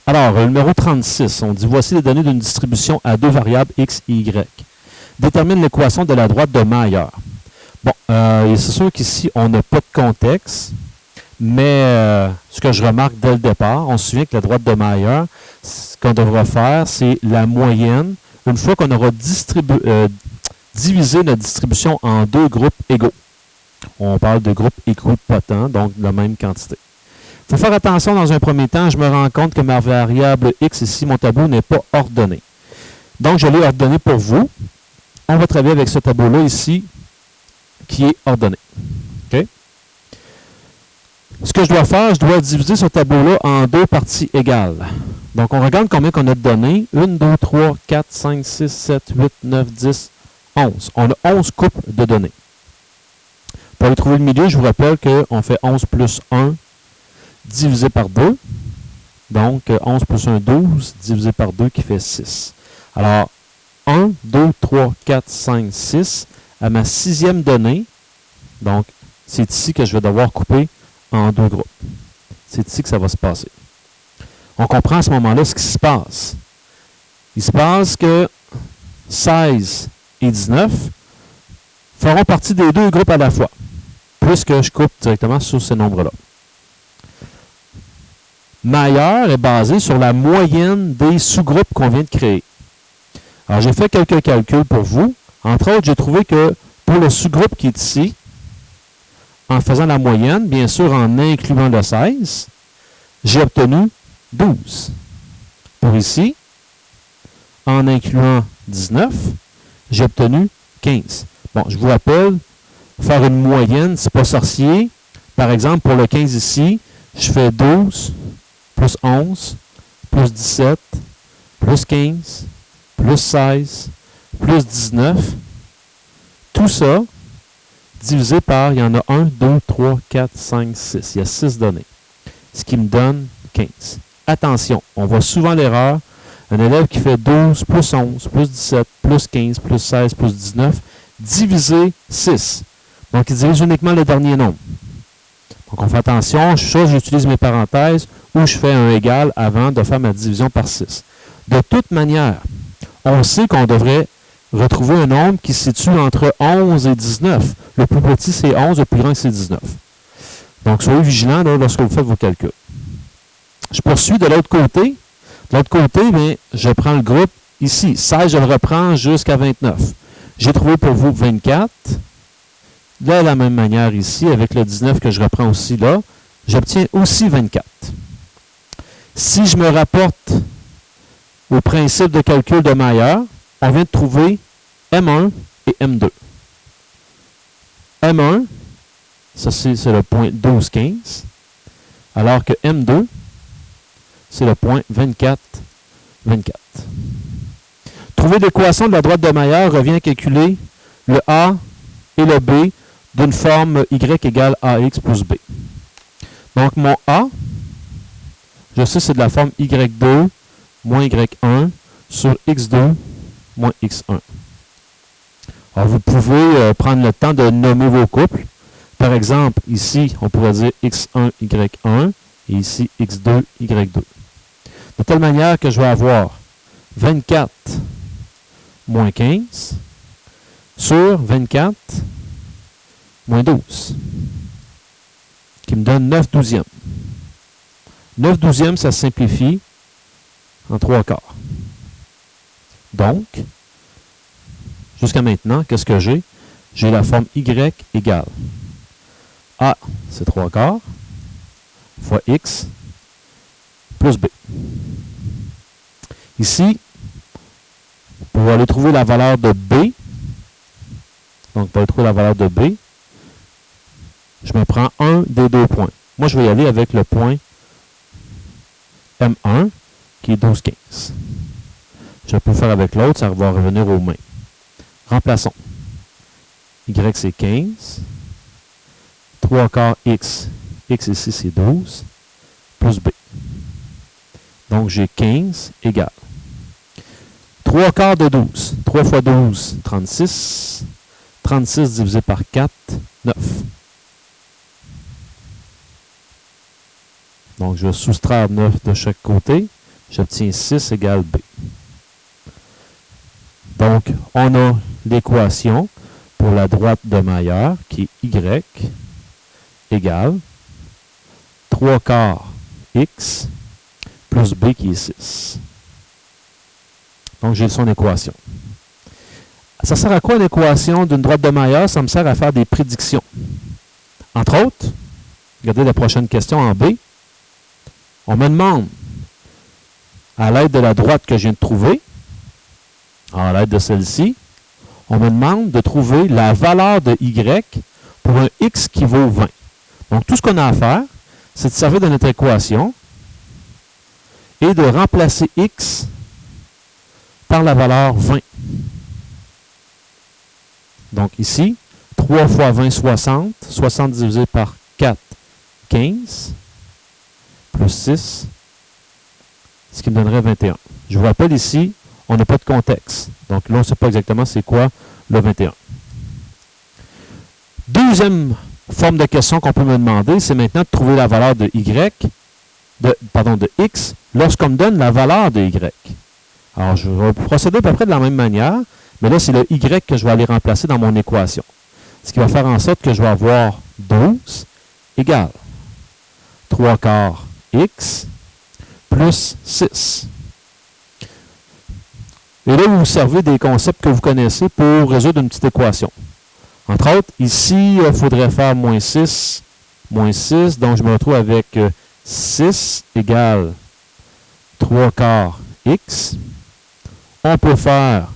Alors, le numéro 36, on dit « Voici les données d'une distribution à deux variables x et y. Détermine l'équation de la droite de Mayer. » Bon, c'est sûr qu'ici, on n'a pas de contexte, mais ce que je remarque dès le départ, on se souvient que la droite de Mayer, ce qu'on devra faire, c'est la moyenne. Une fois qu'on aura divisé notre distribution en deux groupes égaux. On parle de groupes équipotents, donc de la même quantité. Il faut faire attention dans un premier temps, je me rends compte que ma variable x ici, mon tableau n'est pas ordonné. Donc, je l'ai ordonné pour vous. On va travailler avec ce tableau-là ici, qui est ordonné. OK? Ce que je dois faire, je dois diviser ce tableau-là en deux parties égales. Donc, on regarde combien qu'on a de données. 1, 2, 3, 4, 5, 6, 7, 8, 9, 10, 11. On a 11 couples de données. Pour aller trouver le milieu, je vous rappelle qu'on fait 11 plus 1 divisé par 2. Donc, 11 plus 1, 12, divisé par 2 qui fait 6. Alors, 1, 2, 3, 4, 5, 6. À ma sixième donnée, donc, c'est ici que je vais devoir couper en deux groupes. C'est ici que ça va se passer. On comprend à ce moment-là ce qui se passe. Il se passe que 16 et 19 feront partie des deux groupes à la fois, puisque je coupe directement sur ces nombres-là. Mayer est basé sur la moyenne des sous-groupes qu'on vient de créer. Alors, j'ai fait quelques calculs pour vous. Entre autres, j'ai trouvé que pour le sous-groupe qui est ici, en faisant la moyenne, bien sûr en incluant le 16, j'ai obtenu 12. Pour ici, en incluant 19, j'ai obtenu 15. Bon, je vous rappelle, faire une moyenne, c'est pas sorcier. Par exemple, pour le 15 ici, je fais 12 plus 11 plus 17 plus 15 plus 16 plus 19. Tout ça divisé par, il y en a 1, 2, 3, 4, 5, 6. Il y a 6 données. Ce qui me donne 15. Attention, on voit souvent l'erreur. Un élève qui fait 12 plus 11 plus 17 plus 15 plus 16 plus 19 divisé 6. Donc, il divise uniquement le dernier nombre. Donc, on fait attention. Soit j'utilise mes parenthèses ou je fais un égal avant de faire ma division par 6. De toute manière, on sait qu'on devrait retrouver un nombre qui se situe entre 11 et 19. Le plus petit, c'est 11, le plus grand, c'est 19. Donc, soyez vigilants là, lorsque vous faites vos calculs. Je poursuis de l'autre côté. De l'autre côté, bien, je prends le groupe ici. 16, je le reprends jusqu'à 29. J'ai trouvé pour vous 24. De la même manière ici, avec le 19 que je reprends aussi là, j'obtiens aussi 24. Si je me rapporte au principe de calcul de Mayer, on vient de trouver M1 et M2. M1, ça c'est le point 12, 15, alors que M2, c'est le point 24, 24. Trouver l'équation de la droite de Mayer revient à calculer le A et le B d'une forme Y égale AX plus B. Donc, mon A, je sais c'est de la forme Y2 moins Y1 sur X2 moins X1. Alors, vous pouvez prendre le temps de nommer vos couples. Par exemple, ici, on pourrait dire X1, Y1 et ici X2, Y2. De telle manière que je vais avoir 24 moins 15 sur 24 moins 12, qui me donne 9 douzièmes. 9 douzièmes, ça se simplifie en 3 quarts. Donc, jusqu'à maintenant, qu'est-ce que j'ai? J'ai la forme Y égale A, c'est 3 quarts, fois X, plus B. Ici, pour aller trouver la valeur de B, donc pour aller trouver la valeur de B, je me prends un des deux points. Moi, je vais y aller avec le point M1, qui est 12, 15. Je peux faire avec l'autre, ça va revenir aux mains. Remplaçons. Y, c'est 15. 3 quarts X. X ici, c'est 12. Plus B. Donc, j'ai 15 égale 3 quarts de 12. 3 fois 12, 36. 36 divisé par 4, 9. Donc, je vais soustraire 9 de chaque côté. j'obtiens 6 égale B. Donc, on a l'équation pour la droite de Maillard qui est Y égale 3 quarts X plus B qui est 6. Donc, j'ai son équation. Ça sert à quoi une équation d'une droite de Maillard? Ça me sert à faire des prédictions. Entre autres, regardez la prochaine question en B. On me demande, à l'aide de la droite que je viens de trouver, à l'aide de celle-ci, on me demande de trouver la valeur de Y pour un X qui vaut 20. Donc, tout ce qu'on a à faire, c'est de servir de notre équation et de remplacer X par la valeur 20. Donc, ici, 3 fois 20, 60. 60 divisé par 4, 15. Plus 6, ce qui me donnerait 21. Je vous rappelle ici, on n'a pas de contexte. Donc là, on ne sait pas exactement c'est quoi le 21. Deuxième forme de question qu'on peut me demander, c'est maintenant de trouver la valeur de de X lorsqu'on me donne la valeur de Y. Alors, je vais procéder à peu près de la même manière, mais là, c'est le Y que je vais aller remplacer dans mon équation. Ce qui va faire en sorte que je vais avoir 12 égale 3 quarts X plus 6. Et là, vous servez des concepts que vous connaissez pour résoudre une petite équation. Entre autres, ici, il faudrait faire moins 6, donc je me retrouve avec 6 égale 3 quarts X. On peut faire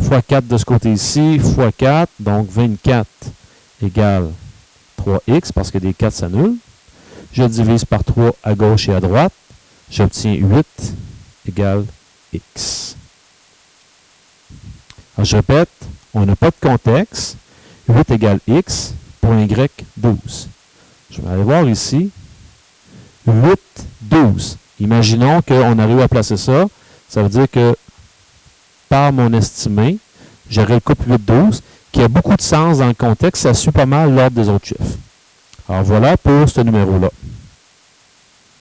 fois 4 de ce côté-ci, fois 4, donc 24 égale 3x, parce que des 4 s'annulent. Je divise par 3 à gauche et à droite. J'obtiens 8 égale x. Alors, je répète, on n'a pas de contexte. 8 égale x pour un y, 12. Je vais aller voir ici. 8, 12. Imaginons qu'on arrive à placer ça. Ça veut dire que par mon estimé, j'aurai le couple 8-12, qui a beaucoup de sens dans le contexte, ça suit pas mal l'ordre des autres chiffres. Alors voilà pour ce numéro-là.